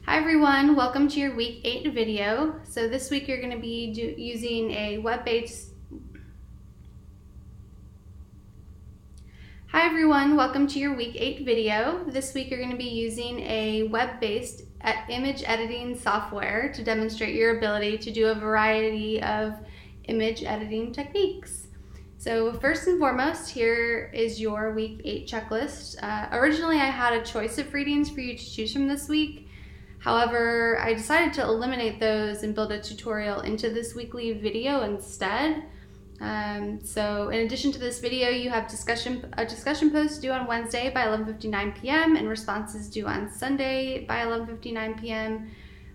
Hi everyone, welcome to your week 8 video. So this week you're going to be using a web-based Hi everyone, welcome to your week 8 video. This week you're going to be using a web-based image editing software to demonstrate your ability to do a variety of image editing techniques. So first and foremost, here is your week 8 checklist. Originally I had a choice of readings for you to choose from this week. However, I decided to eliminate those and build a tutorial into this weekly video instead. So in addition to this video, you have a discussion post due on Wednesday by 11:59 p.m. and responses due on Sunday by 11:59 p.m.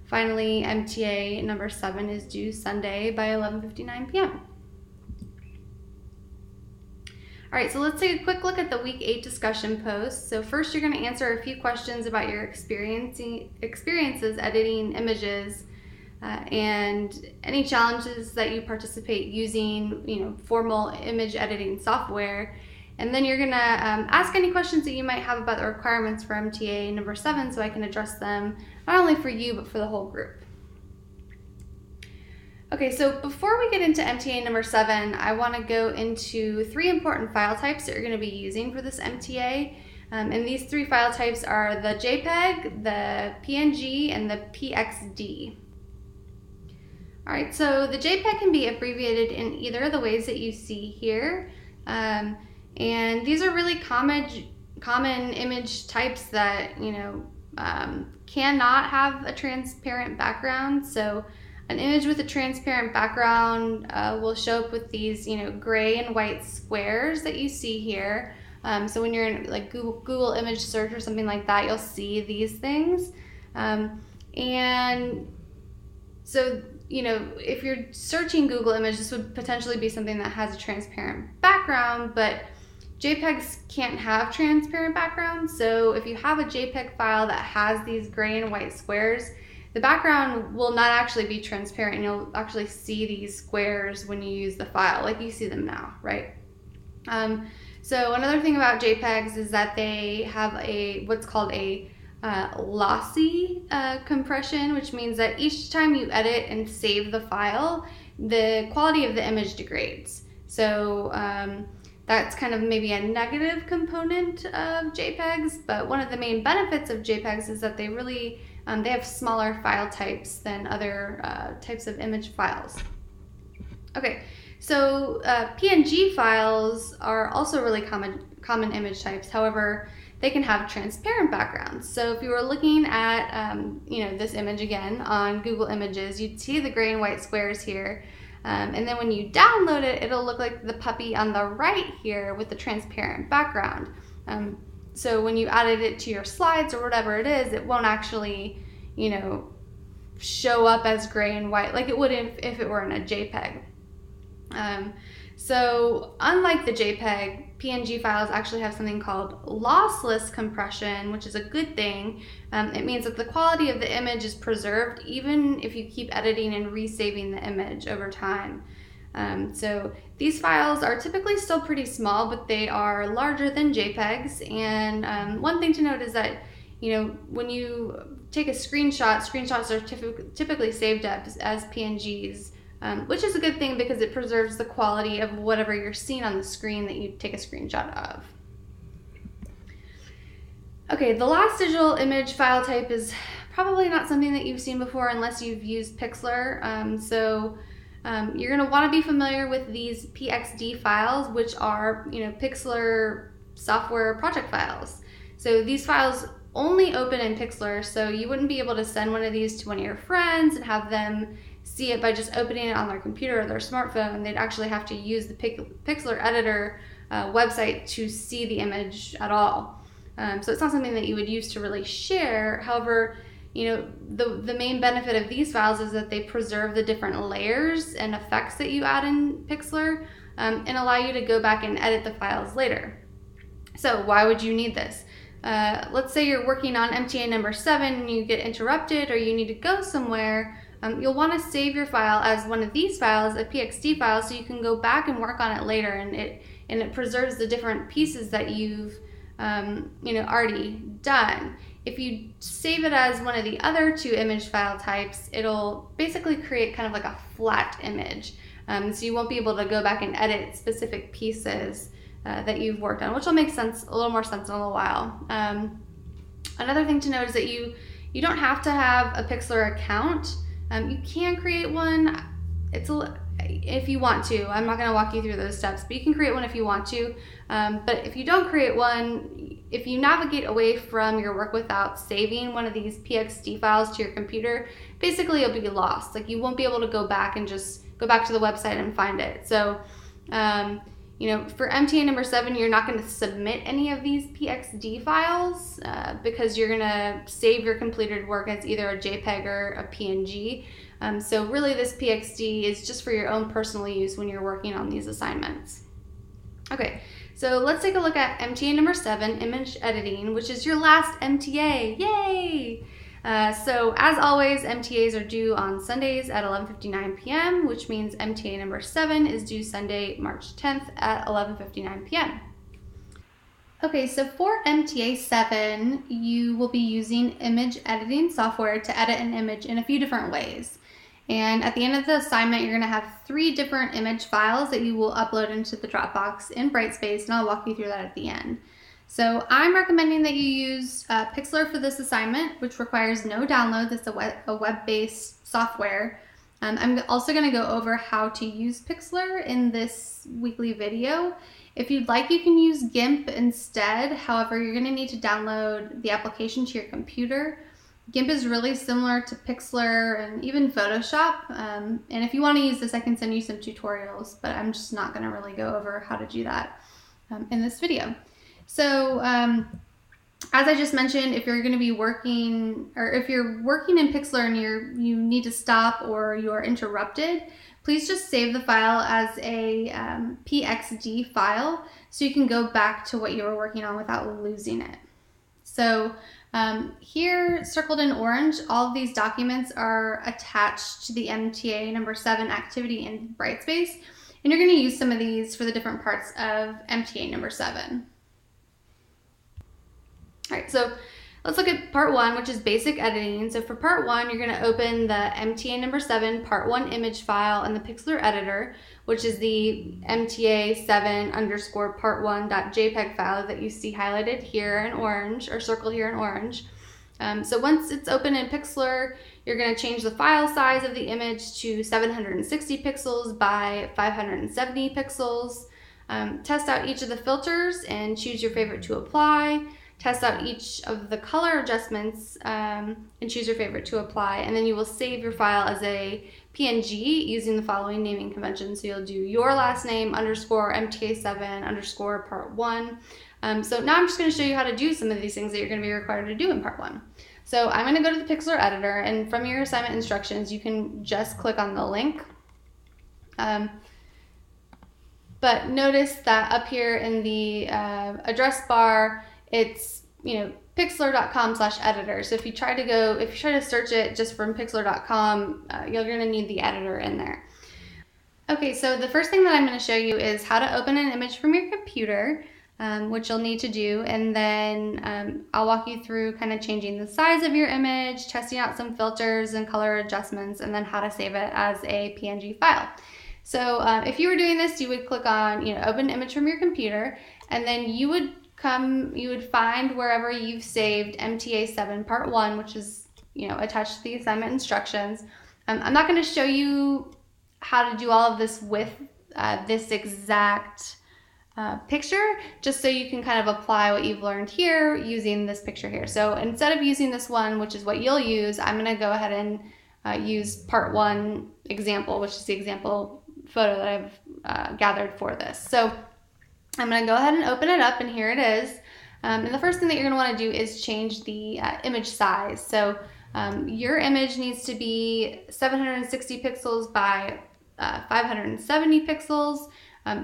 Finally, MTA number 7 is due Sunday by 11:59 p.m. All right, so let's take a quick look at the week 8 discussion post. So first you're going to answer a few questions about your experiences editing images and any challenges that you participate using, formal image editing software. And then you're going to ask any questions that you might have about the requirements for MTA number 7 so I can address them not only for you but for the whole group. Okay, so before we get into MTA number 7, I want to go into 3 important file types that you're going to be using for this MTA. And these 3 file types are the JPEG, the PNG, and the PXD. All right, so the JPEG can be abbreviated in either of the ways that you see here. And these are really common image types that, cannot have a transparent background. So an image with a transparent background will show up with these, gray and white squares that you see here. So when you're in like Google image search or something like that, you'll see these things. And so, if you're searching Google image, this would potentially be something that has a transparent background, but JPEGs can't have transparent backgrounds. So if you have a JPEG file that has these gray and white squares, the background will not actually be transparent, and you'll actually see these squares when you use the file, like you see them now, right? So another thing about JPEGs is that they have what's called a lossy compression, which means that each time you edit and save the file, the quality of the image degrades. So that's kind of maybe a negative component of JPEGs, but one of the main benefits of JPEGs is that they really they have smaller file types than other types of image files. Okay, so PNG files are also really common image types. However, they can have transparent backgrounds. So if you were looking at this image again on Google Images, you'd see the gray and white squares here. And then when you download it, it'll look like the puppy on the right here with the transparent background. So when you added it to your slides or whatever it is, it won't actually, show up as gray and white like it would if it were in a JPEG. So unlike the JPEG, PNG files actually have something called lossless compression, which is a good thing. It means that the quality of the image is preserved even if you keep editing and resaving the image over time. So these files are typically still pretty small, but they are larger than JPEGs. And one thing to note is that, when you take a screenshots are typically saved up as PNGs, which is a good thing because it preserves the quality of whatever you're seeing on the screen that you take a screenshot of. Okay, the last digital image file type is probably not something that you've seen before unless you've used Pixlr. You're going to want to be familiar with these PXD files, which are, Pixlr software project files. So these files only open in Pixlr, so you wouldn't be able to send one of these to one of your friends and have them see it by just opening it on their computer or their smartphone. They'd actually have to use the Pixlr editor website to see the image at all. So it's not something that you would use to really share. However, the main benefit of these files is that they preserve the different layers and effects that you add in Pixlr and allow you to go back and edit the files later. So why would you need this? Let's say you're working on MTA number 7 and you get interrupted or you need to go somewhere. You'll want to save your file as one of these files, a PXD file, so you can go back and work on it later, and it preserves the different pieces that you've already done. if you save it as one of the other two image file types, it'll basically create kind of like a flat image. So you won't be able to go back and edit specific pieces that you've worked on, which will make sense, a little more sense in a little while. Another thing to note is that you don't have to have a Pixlr account. You can create one. If you want to. I'm not going to walk you through those steps, but you can create one if you want to. But if you don't create one, if you navigate away from your work without saving one of these PXD files to your computer, basically you'll be lost. Like, you won't be able to go back and just go back to the website and find it. So, you know, for MTA number 7, you're not going to submit any of these PXD files because you're going to save your completed work as either a JPEG or a PNG. So really this PXD is just for your own personal use when you're working on these assignments. Okay, so let's take a look at MTA number 7, image editing, which is your last MTA. Yay! So as always, MTAs are due on Sundays at 11:59 p.m., which means MTA number 7 is due Sunday, March 10th at 11:59 p.m. Okay, so for MTA 7, you will be using image editing software to edit an image in a few different ways. And at the end of the assignment, you're going to have 3 different image files that you will upload into the Dropbox in Brightspace, and I'll walk you through that at the end. So I'm recommending that you use Pixlr for this assignment, which requires no download. It's a web-based software. I'm also going to go over how to use Pixlr in this weekly video. If you'd like, you can use GIMP instead. However, you're going to need to download the application to your computer. GIMP is really similar to Pixlr and even Photoshop. And if you want to use this, I can send you some tutorials, but I'm just not going to really go over how to do that in this video. So as I just mentioned, if you're going to be working, or if you're working in Pixlr and you need to stop or you're interrupted, please just save the file as a PXD file so you can go back to what you were working on without losing it. So here, circled in orange, all of these documents are attached to the MTA number 7 activity in Brightspace, and you're going to use some of these for the different parts of MTA number 7. All right, so let's look at part 1, which is basic editing. So for part 1, you're going to open the MTA number 7 part 1 image file in the Pixlr editor, which is the MTA7 underscore part 1.jpg file that you see highlighted here in orange, or circled here in orange. So once it's open in Pixlr, you're going to change the file size of the image to 760 pixels by 570 pixels. Test out each of the filters and choose your favorite to apply. Test out each of the color adjustments and choose your favorite to apply, and then you will save your file as a PNG using the following naming convention. So you'll do your last name underscore MTA7 underscore part 1. So now I'm just going to show you how to do some of these things that you're going to be required to do in part 1. So I'm going to go to the Pixlr editor, and from your assignment instructions, you can just click on the link. But notice that up here in the address bar, it's, you know, pixlr.com/editor. So if you try to search it just from pixlr.com, you're going to need the editor in there. Okay, so the first thing that I'm going to show you is how to open an image from your computer, which you'll need to do, and then I'll walk you through kind of changing the size of your image, testing out some filters and color adjustments, and then how to save it as a PNG file. So if you were doing this, you would click on, you know, open image from your computer, and then you would find wherever you've saved MTA7 part 1, which is, you know, attached to the assignment instructions. I'm not going to show you how to do all of this with this exact picture, just so you can kind of apply what you've learned here using this picture here. So instead of using this one, which is what you'll use, I'm going to go ahead and use part 1 example, which is the example photo that I've gathered for this. So I'm going to go ahead and open it up, and here it is. And the first thing that you're going to want to do is change the image size. So your image needs to be 760 pixels by 570 pixels.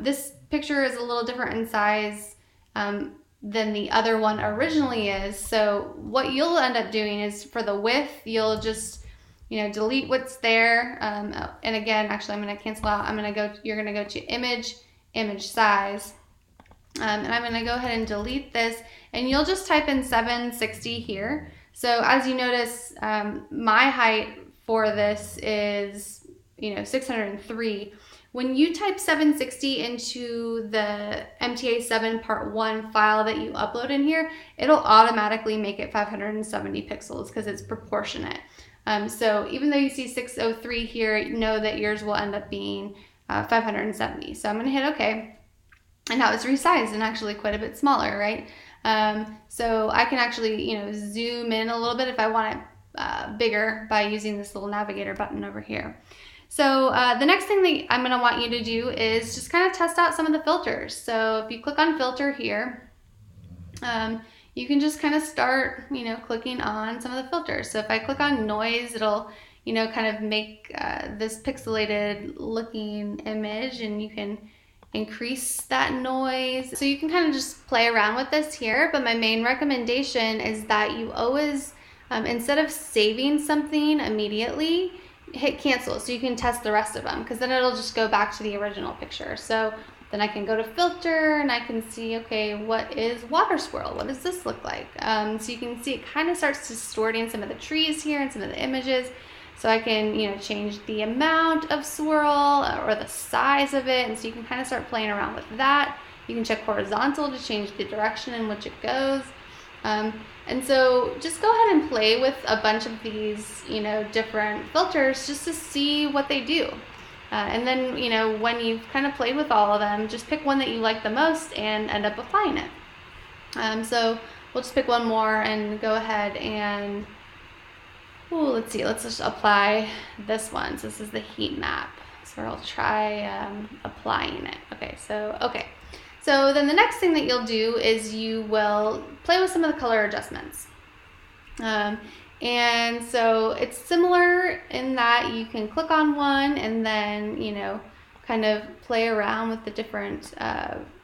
This picture is a little different in size than the other one originally is. So what you'll end up doing is, for the width, you'll just, you know, delete what's there. And again, actually, I'm going to cancel out. You're going to go to image size. And I'm going to go ahead and delete this, and you'll just type in 760 here. So as you notice, my height for this is, 603. When you type 760 into the MTA7 Part 1 file that you upload in here, it'll automatically make it 570 pixels because it's proportionate. So even though you see 603 here, know that yours will end up being 570. So I'm going to hit OK. And now it's resized and actually quite a bit smaller, right? So I can actually, zoom in a little bit if I want it bigger by using this little navigator button over here. So the next thing that I'm going to want you to do is just kind of test out some of the filters. So if you click on filter here, you can just kind of start, clicking on some of the filters. So if I click on noise, it'll, kind of make this pixelated looking image, and you can increase that noise. So you can kind of just play around with this here, but my main recommendation is that you always, instead of saving something immediately, hit cancel so you can test the rest of them, because then it'll just go back to the original picture. So then I can go to filter and I can see, okay, what is water swirl? What does this look like? So you can see it kind of starts distorting some of the trees here and some of the images. So I can, change the amount of swirl or the size of it. And so you can kind of start playing around with that. You can check horizontal to change the direction in which it goes. And so just go ahead and play with a bunch of these, different filters just to see what they do. And then, when you've kind of played with all of them, just pick one that you like the most and end up applying it. So we'll just pick one more and go ahead and, let's see, let's just apply this one. So this is the heat map. So I'll try applying it. Okay. So then the next thing that you'll do is you will play with some of the color adjustments. And so it's similar in that you can click on one and then, kind of play around with the different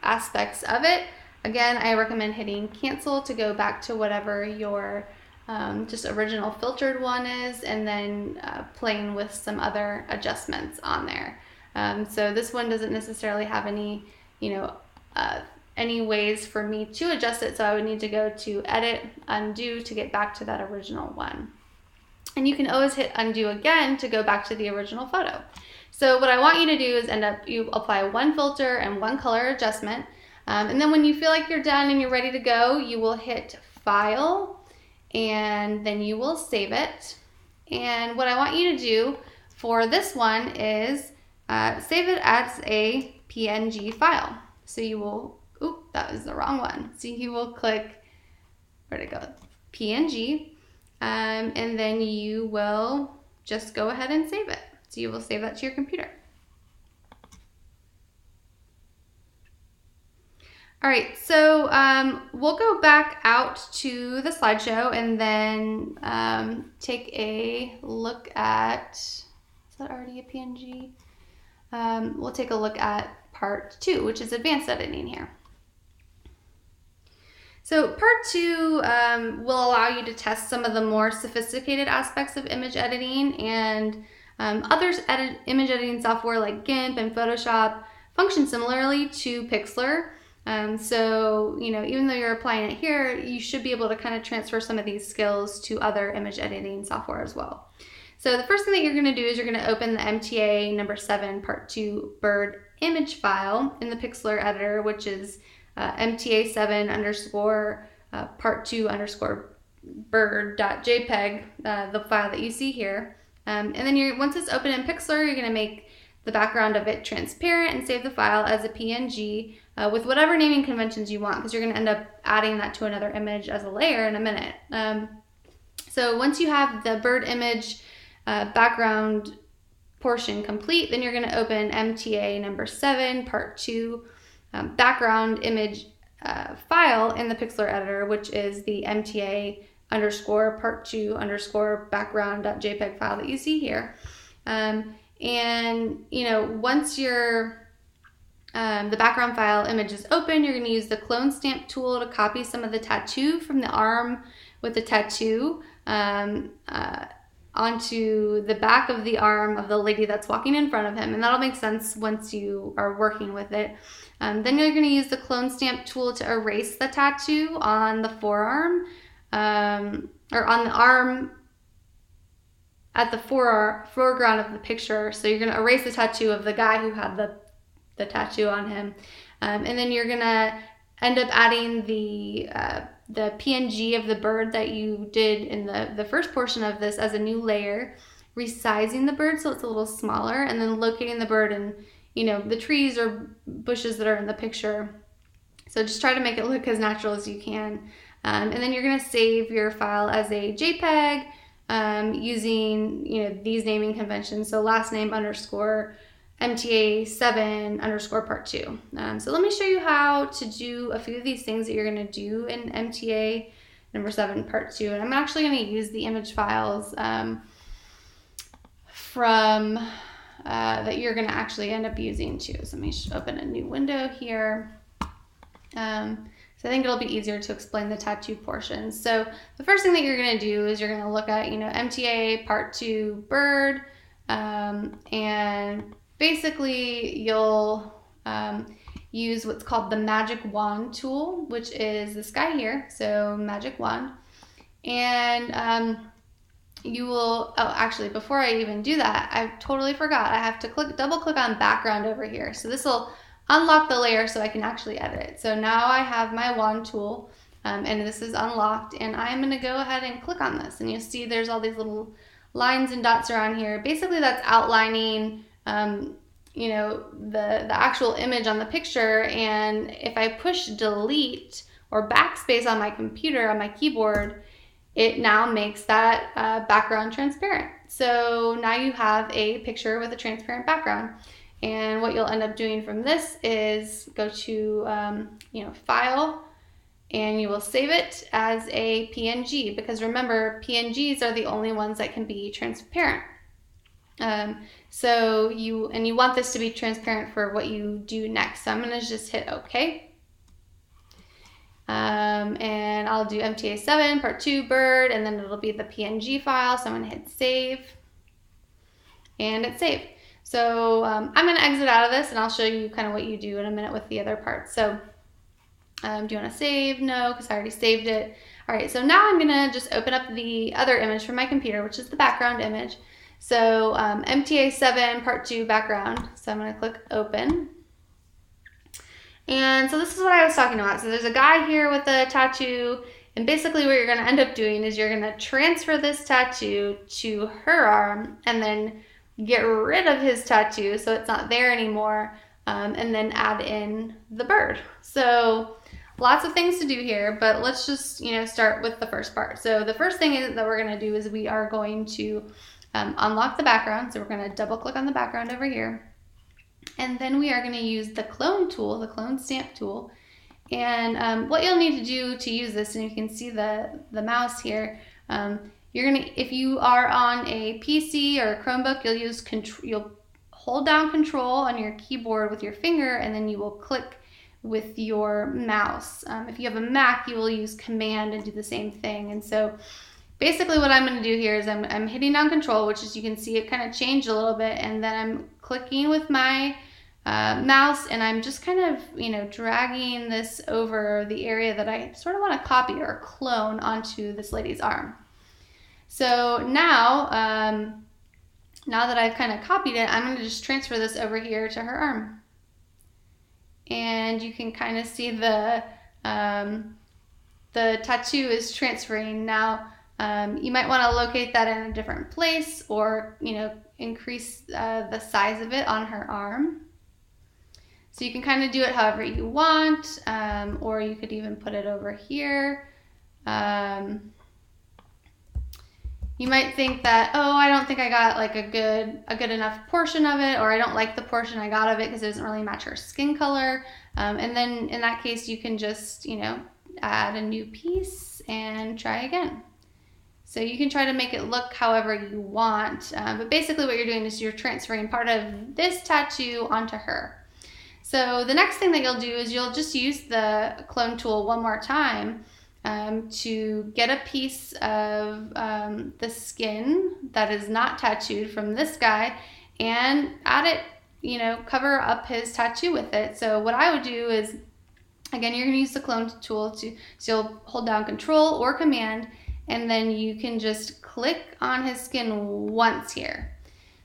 aspects of it. Again, I recommend hitting cancel to go back to whatever your just original filtered one is, and then playing with some other adjustments on there. So this one doesn't necessarily have any, any ways for me to adjust it, so I would need to go to edit, undo to get back to that original one. And you can always hit undo again to go back to the original photo. So what I want you to do is you apply one filter and one color adjustment, and then when you feel like you're done and you're ready to go, you will hit file and then you will save it. And what I want you to do for this one is save it as a PNG file. So you will, that was the wrong one. So you will click, where'd it go? PNG, and then you will just go ahead and save it. So you will save that to your computer. All right, so we'll go back out to the slideshow and then take a look at, is that already a PNG? We'll take a look at part 2, which is advanced editing here. So part 2 will allow you to test some of the more sophisticated aspects of image editing, and other image editing software like GIMP and Photoshop function similarly to Pixlr. So, even though you're applying it here, you should be able to kind of transfer some of these skills to other image editing software as well. So the first thing that you're going to do is you're going to open the MTA number 7 part 2 bird image file in the Pixlr editor, which is MTA7 underscore part 2 underscore bird.jpg, the file that you see here. And then once it's open in Pixlr, you're going to make the background of it transparent and save the file as a PNG with whatever naming conventions you want, because you're going to end up adding that to another image as a layer in a minute. So once you have the bird image background portion complete, then you're going to open MTA number 7 part 2 background image file in the Pixlr editor, which is the MTA underscore part 2 underscore background.jpg file that you see here. And once your the background file image is open, you're going to use the clone stamp tool to copy some of the tattoo from the arm with the tattoo onto the back of the arm of the lady that's walking in front of him, and that'll make sense once you are working with it. Then you're going to use the clone stamp tool to erase the tattoo on the forearm, or on the arm at the foreground of the picture. So you're going to erase the tattoo of the guy who had the tattoo on him. And then you're going to end up adding the PNG of the bird that you did in the first portion of this as a new layer, resizing the bird so it's a little smaller, and then locating the bird in, you know, the trees or bushes that are in the picture. So just try to make it look as natural as you can. And then you're going to save your file as a JPEG using, you know, these naming conventions. So last name underscore MTA7 underscore part 2. So let me show you how to do a few of these things that you're going to do in MTA number 7 part 2. And I'm actually going to use the image files from that you're going to actually end up using too. So let me just open a new window here. So I think it'll be easier to explain the tattoo portions. So the first thing that you're going to do is you're going to look at, you know, MTA part 2 bird, and basically you'll use what's called the magic wand tool, which is this guy here. So magic wand, and you will, oh, actually, before I even do that, I totally forgot. I have to double click on background over here. So this will unlock the layer so I can actually edit it. So now I have my wand tool, and this is unlocked, and I'm going to go ahead and click on this, and you'll see there's all these little lines and dots around here. Basically that's outlining you know, the actual image on the picture, and if I push delete or backspace on my computer, on my keyboard, it now makes that background transparent. So now you have a picture with a transparent background. And what you'll end up doing from this is go to, you know, File, and you will save it as a PNG, because remember, PNGs are the only ones that can be transparent. So you want this to be transparent for what you do next. So I'm going to just hit OK. And I'll do MTA7 part 2 bird, and then it'll be the PNG file. So I'm going to hit save, and it's saved. So I'm going to exit out of this, and I'll show you kind of what you do in a minute with the other parts. So do you want to save? No, because I already saved it. All right, so now I'm going to just open up the other image from my computer, which is the background image. So MTA7 part 2 background. So I'm going to click open. And so this is what I was talking about. So there's a guy here with a tattoo, and basically what you're going to end up doing is you're going to transfer this tattoo to her arm, and then get rid of his tattoo so it's not there anymore, and then add in the bird. So lots of things to do here, but let's just, you know, start with the first part. So the first thing that we're going to do is we are going to unlock the background. So we're going to double click on the background over here, and then we are going to use the clone tool, the clone stamp tool. And what you'll need to do to use this, and you can see the mouse here, you're gonna, if you are on a PC or a Chromebook, you'll hold down Control on your keyboard with your finger, and then you will click with your mouse. If you have a Mac, you will use Command and do the same thing. And so basically what I'm going to do here is I'm hitting down Control, which as you can see, it kind of changed a little bit, and then I'm clicking with my mouse, and I'm just kind of, you know, dragging this over the area that I sort of want to copy or clone onto this lady's arm. So now, now that I've kind of copied it, I'm going to just transfer this over here to her arm. And you can kind of see the tattoo is transferring. Now, you might want to locate that in a different place, or, you know, increase the size of it on her arm. So you can kind of do it however you want, or you could even put it over here. You might think that, oh, I don't think I got like a good enough portion of it, or I don't like the portion I got of it because it doesn't really match her skin color. And then in that case, you can just, you know, add a new piece and try again. So you can try to make it look however you want, but basically what you're doing is you're transferring part of this tattoo onto her. So the next thing that you'll do is you'll just use the clone tool one more time to get a piece of the skin that is not tattooed from this guy and add it, you know, cover up his tattoo with it. So what I would do is, again, you're going to use the clone tool so you'll hold down Control or Command, and then you can just click on his skin once here.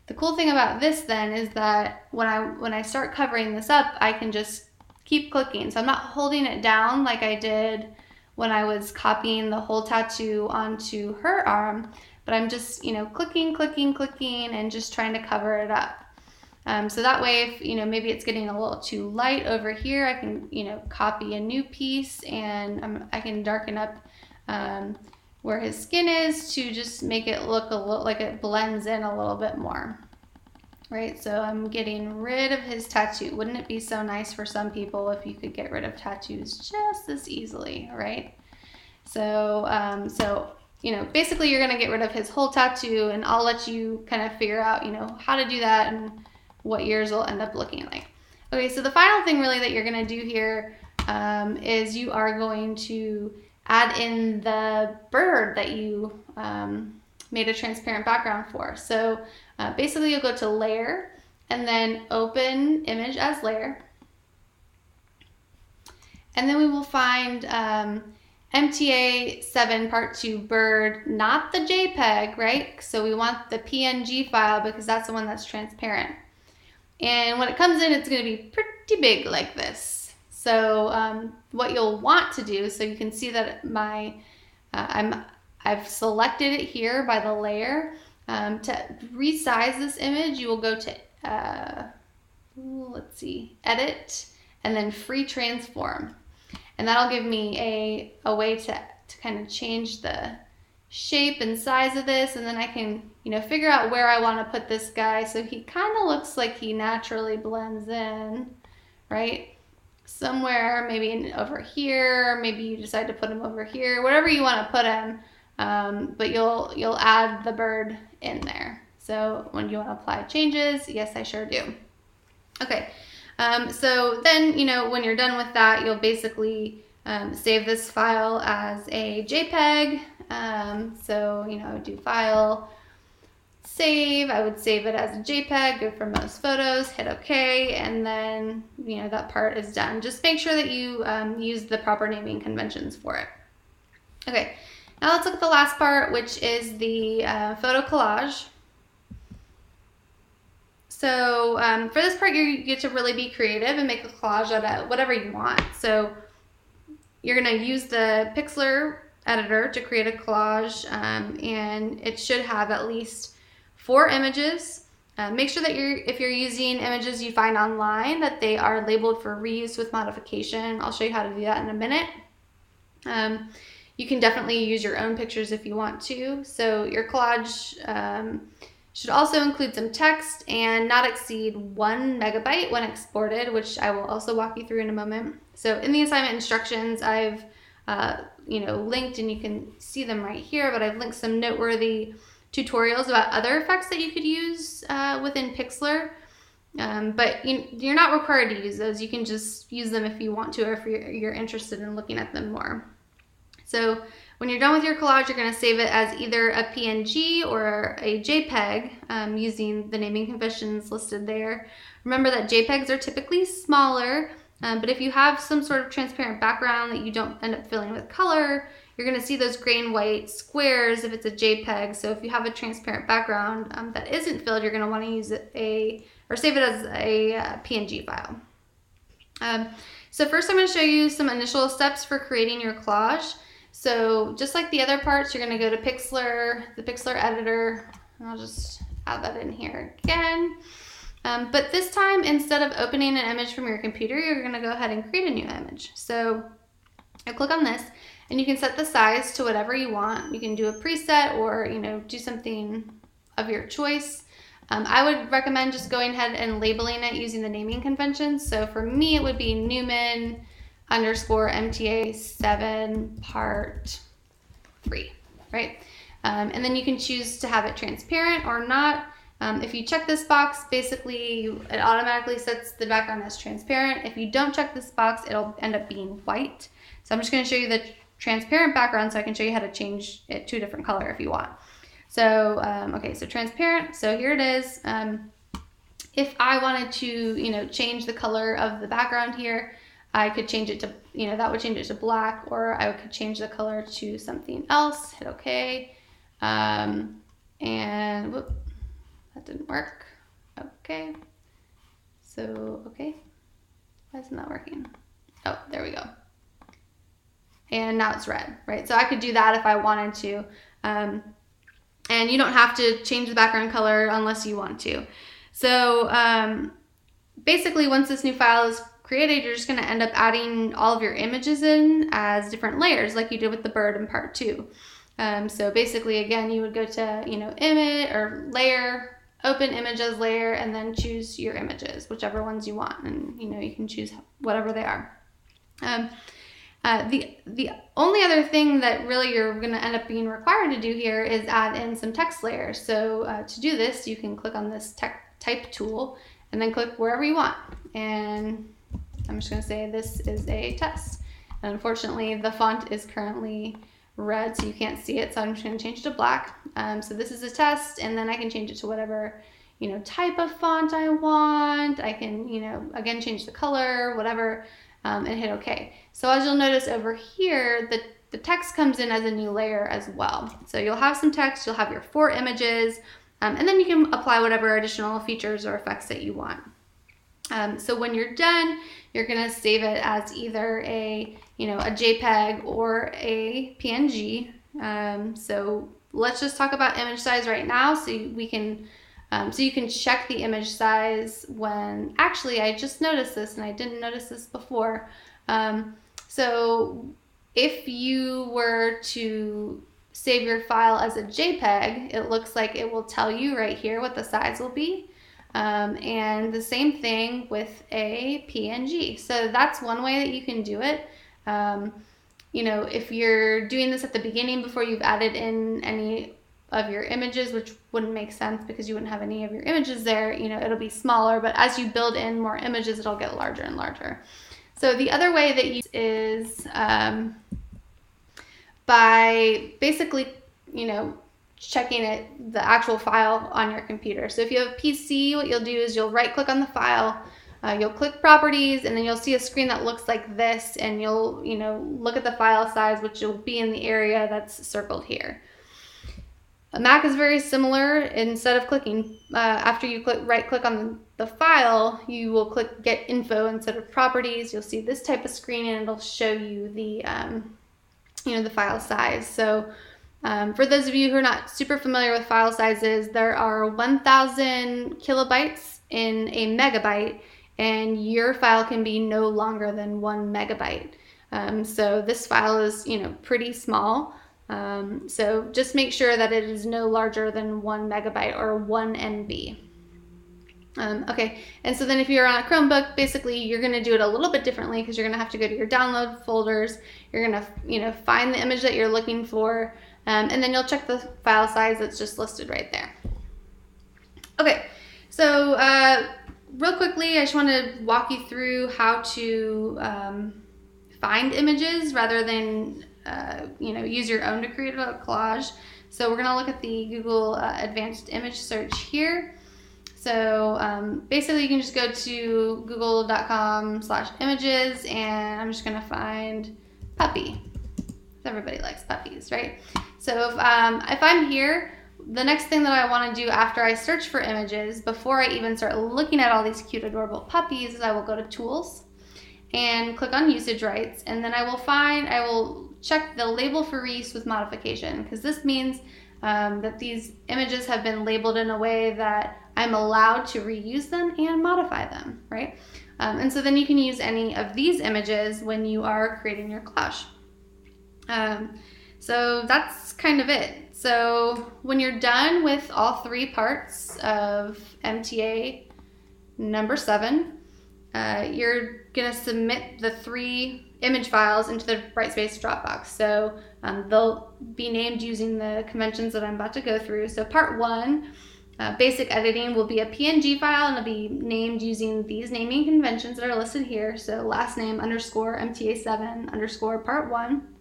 The cool thing about this then is that when I start covering this up, I can just keep clicking. So I'm not holding it down like I did when I was copying the whole tattoo onto her arm, but I'm just, clicking, and just trying to cover it up. So that way, if, maybe it's getting a little too light over here, I can, copy a new piece, and I can darken up where his skin is to just make it look a little like it blends in a little bit more. Right, so I'm getting rid of his tattoo. Wouldn't it be so nice for some people if you could get rid of tattoos just as easily, right? So, basically you're gonna get rid of his whole tattoo, and I'll let you kind of figure out, how to do that and what yours will end up looking like. Okay, so the final thing really that you're gonna do here is you are going to add in the bird that you made a transparent background for. So basically you'll go to layer and then open image as layer. And then we will find MTA 7 part 2 bird, not the JPEG, right? So we want the PNG file because that's the one that's transparent. And when it comes in, it's gonna be pretty big like this. So what you'll want to do, so you can see that I've selected it here by the layer. To resize this image, you will go to, let's see, edit, and then free transform. And that'll give me a way to kind of change the shape and size of this, and then I can, figure out where I want to put this guy so he kind of looks like he naturally blends in, right? Somewhere, maybe over here, maybe you decide to put him over here, whatever you want to put him, but you'll add the bird in there. So when you want to apply changes, yes, I sure do. Okay, so then, when you're done with that, you'll basically save this file as a JPEG. So, do file, save. I would save it as a JPEG, good for most photos, hit OK, and then, that part is done. Just make sure that you use the proper naming conventions for it. Okay, now let's look at the last part, which is the photo collage. So for this part, you get to really be creative and make a collage out of whatever you want. So you're going to use the Pixlr editor to create a collage, and it should have at least 4 images. Make sure that if you're using images you find online, that they are labeled for reuse with modification. I'll show you how to do that in a minute. You can definitely use your own pictures if you want to. So your collage should also include some text and not exceed 1 megabyte when exported, which I will also walk you through in a moment. So in the assignment instructions, I've linked, and you can see them right here, but I've linked some noteworthy tutorials about other effects that you could use within Pixlr. But you're not required to use those. You can just use them if you want to, or if you're interested in looking at them more. So when you're done with your collage, you're going to save it as either a PNG or a JPEG using the naming conventions listed there. Remember that JPEGs are typically smaller, but if you have some sort of transparent background that you don't end up filling with color, you're going to see those gray and white squares if it's a JPEG. So if you have a transparent background that isn't filled, you're going to want to use save it as a PNG file. So first I'm going to show you some initial steps for creating your collage. So just like the other parts, you're going to go to Pixlr, the Pixlr editor, and I'll just add that in here again. But this time, instead of opening an image from your computer, you're going to go ahead and create a new image. So I click on this, and you can set the size to whatever you want. You can do a preset or, do something of your choice. I would recommend just going ahead and labeling it using the naming conventions. So for me, it would be Newman _MTA 7 part 3, right? And then you can choose to have it transparent or not. If you check this box, basically it automatically sets the background as transparent. If you don't check this box, it'll end up being white. So I'm just going to show you the transparent background so I can show you how to change it to a different color if you want. So, okay, so transparent. So here it is. If I wanted to, change the color of the background here, I could change it to, that would change it to black, or I could change the color to something else, hit OK. And whoop, that didn't work. Okay. So, okay. Why isn't that working? Oh, there we go. And now it's red, right? So I could do that if I wanted to. And you don't have to change the background color unless you want to. So basically, once this new file is created, you're just going to end up adding all of your images in as different layers, like you did with the bird in part 2. So basically, again, you would go to, image or layer, open image as layer, and then choose your images, whichever ones you want. And, you can choose whatever they are. The only other thing that really you're going to end up being required to do here is add in some text layers. So to do this, you can click on this type tool and then click wherever you want. And I'm just going to say this is a test. And unfortunately, the font is currently red, so you can't see it. So I'm just going to change it to black. So this is a test, and then I can change it to whatever type of font I want. I can again change the color, whatever. And hit OK. So as you'll notice over here, the text comes in as a new layer as well. So you'll have some text, you'll have your 4 images, and then you can apply whatever additional features or effects that you want. So when you're done, you're going to save it as either a JPEG or a PNG. So let's just talk about image size right now, so you can check the image size when, actually I just noticed this and I didn't notice this before. So if you were to save your file as a JPEG, it looks like it will tell you right here what the size will be. And the same thing with a PNG. So that's one way that you can do it. If you're doing this at the beginning before you've added in any of your images, which wouldn't make sense because you wouldn't have any of your images there, it'll be smaller, but as you build in more images, it'll get larger and larger. So the other way that you use is by basically, checking the actual file on your computer. So if you have a PC, what you'll do is you'll right click on the file, you'll click properties, and then you'll see a screen that looks like this, and you'll, look at the file size, which will be in the area that's circled here. A Mac is very similar. Instead of clicking, after you right click on the file, you will click get info instead of properties. You'll see this type of screen, and it'll show you the, the file size. So for those of you who are not super familiar with file sizes, there are 1,000 kilobytes in a megabyte, and your file can be no longer than 1 megabyte. So this file is, pretty small. So just make sure that it is no larger than 1 megabyte or 1 MB. Okay, and so then if you're on a Chromebook, basically you're going to do it a little bit differently, because you're going to have to go to your download folders. You're going to, find the image that you're looking for, and then you'll check the file size that's just listed right there. Okay, so real quickly, I just want to walk you through how to find images rather than use your own to create a collage. So we're going to look at the Google Advanced Image Search here. So basically you can just go to google.com/images, and I'm just going to find puppy. Everybody likes puppies, right? So if I'm here, the next thing that I want to do after I search for images, before I even start looking at all these cute, adorable puppies, is I will go to Tools and click on Usage Rights, and then I will check the label for reuse with modification, because this means that these images have been labeled in a way that I'm allowed to reuse them and modify them, right? And so then you can use any of these images when you are creating your collage. So that's kind of it. So when you're done with all 3 parts of MTA number 7, you're gonna submit the 3 image files into the Brightspace Dropbox. So they'll be named using the conventions that I'm about to go through. So part 1, basic editing, will be a PNG file, and it'll be named using these naming conventions that are listed here. So last name _ MTA7 _ part 1.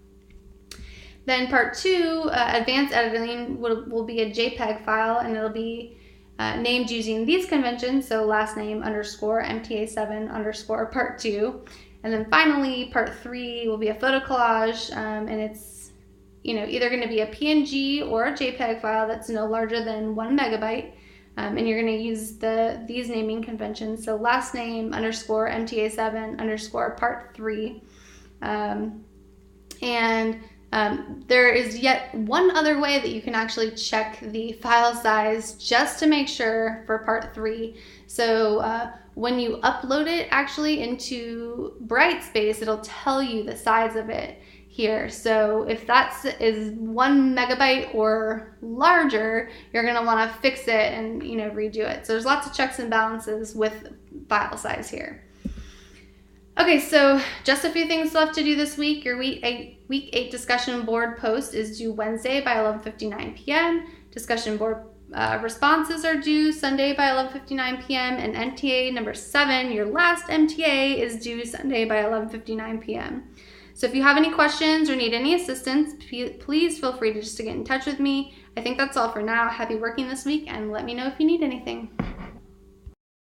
Then part 2, advanced editing, will be a JPEG file, and it'll be named using these conventions. So last name _ MTA7 _ part 2. And then finally, part 3 will be a photo collage, and it's either going to be a PNG or a JPEG file that's no larger than 1 megabyte. And you're going to use these naming conventions. So last name _ MTA7 _ part 3. There is yet one other way that you can actually check the file size just to make sure for part 3. So when you upload it actually into Brightspace, it'll tell you the size of it here. So if that is 1 megabyte or larger, you're going to want to fix it and redo it. So there's lots of checks and balances with file size here. Okay, so just a few things left to do this week. Your week 8 discussion board post is due Wednesday by 11:59 p.m. Discussion board responses are due Sunday by 11:59 p.m. And MTA number 7, your last MTA, is due Sunday by 11:59 p.m. So if you have any questions or need any assistance, please feel free to get in touch with me. I think that's all for now. Happy working this week, and let me know if you need anything.